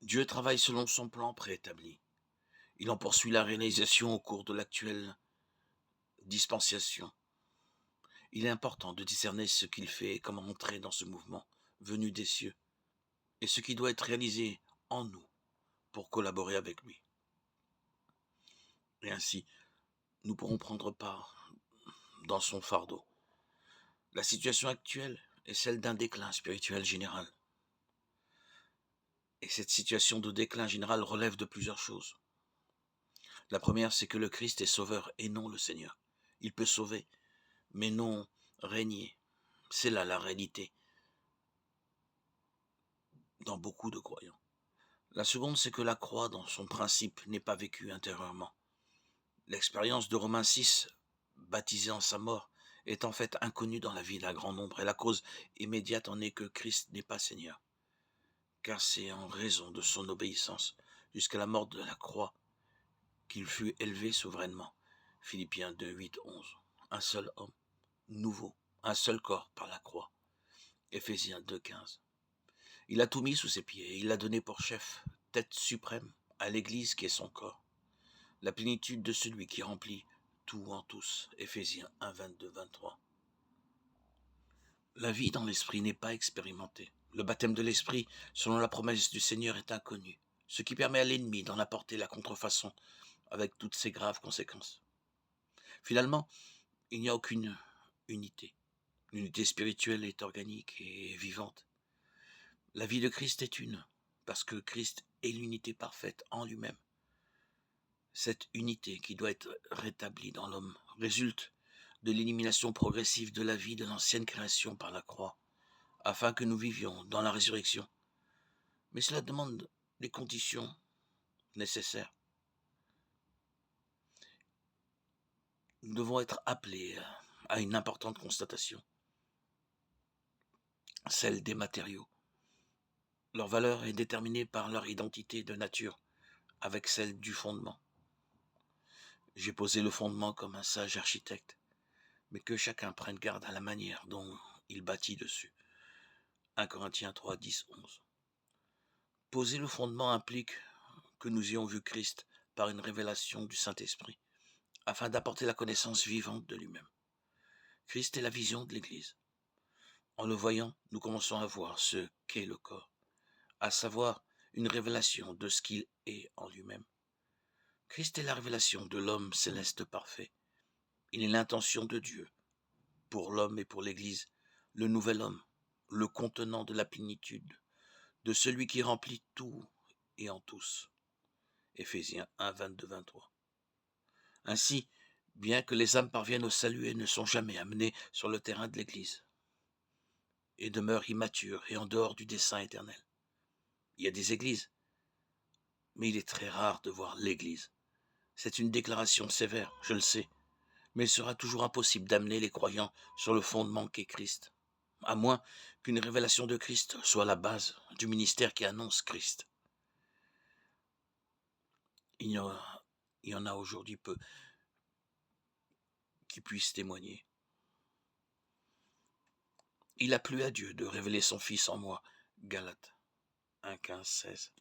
Dieu travaille selon son plan préétabli. Il en poursuit la réalisation au cours de l'actuelle dispensation. Il est important de discerner ce qu'il fait et comment entrer dans ce mouvement venu des cieux, et ce qui doit être réalisé en nous pour collaborer avec lui. Et ainsi, nous pourrons prendre part dans son fardeau. La situation actuelle est celle d'un déclin spirituel général. Et cette situation de déclin général relève de plusieurs choses. La première, c'est que le Christ est sauveur et non le Seigneur. Il peut sauver, mais non régner. C'est là la réalité dans beaucoup de croyants. La seconde, c'est que la croix, dans son principe, n'est pas vécue intérieurement. L'expérience de Romains 6, baptisé en sa mort, est en fait inconnue dans la vie d'un grand nombre, et la cause immédiate en est que Christ n'est pas Seigneur. Car c'est en raison de son obéissance, jusqu'à la mort de la croix, qu'il fut élevé souverainement. Philippiens 2, 8, 11. Un seul homme, nouveau, un seul corps par la croix. Éphésiens 2, 15. Il a tout mis sous ses pieds, et il l'a donné pour chef, tête suprême, à l'Église qui est son corps. La plénitude de celui qui remplit tout en tous. Éphésiens 1, 22, 23. La vie dans l'esprit n'est pas expérimentée. Le baptême de l'esprit, selon la promesse du Seigneur, est inconnu, ce qui permet à l'ennemi d'en apporter la contrefaçon, avec toutes ses graves conséquences. Finalement, il n'y a aucune unité. L'unité spirituelle est organique et vivante. La vie de Christ est une, parce que Christ est l'unité parfaite en lui-même. Cette unité qui doit être rétablie dans l'homme résulte de l'élimination progressive de la vie de l'ancienne création par la croix, afin que nous vivions dans la résurrection. Mais cela demande des conditions nécessaires. Nous devons être appelés à une importante constatation, celle des matériaux. Leur valeur est déterminée par leur identité de nature avec celle du fondement. J'ai posé le fondement comme un sage architecte, mais que chacun prenne garde à la manière dont il bâtit dessus. 1 Corinthiens 3, 10, 11. Poser le fondement implique que nous ayons vu Christ par une révélation du Saint-Esprit, afin d'apporter la connaissance vivante de lui-même. Christ est la vision de l'Église. En le voyant, nous commençons à voir ce qu'est le corps, à savoir une révélation de ce qu'il est en lui-même. Christ est la révélation de l'homme céleste parfait. Il est l'intention de Dieu pour l'homme et pour l'Église, le nouvel homme, le contenant de la plénitude, de celui qui remplit tout et en tous. Éphésiens 1, 22, 23. Ainsi, bien que les âmes parviennent au salut, elles ne sont jamais amenées sur le terrain de l'Église et demeurent immatures et en dehors du dessein éternel. Il y a des églises, mais il est très rare de voir l'Église. C'est une déclaration sévère, je le sais, mais il sera toujours impossible d'amener les croyants sur le fondement qu'est Christ, à moins qu'une révélation de Christ soit la base du ministère qui annonce Christ. Il y en a aujourd'hui peu qui puissent témoigner. Il a plu à Dieu de révéler son Fils en moi. Galates 1, 15, 16.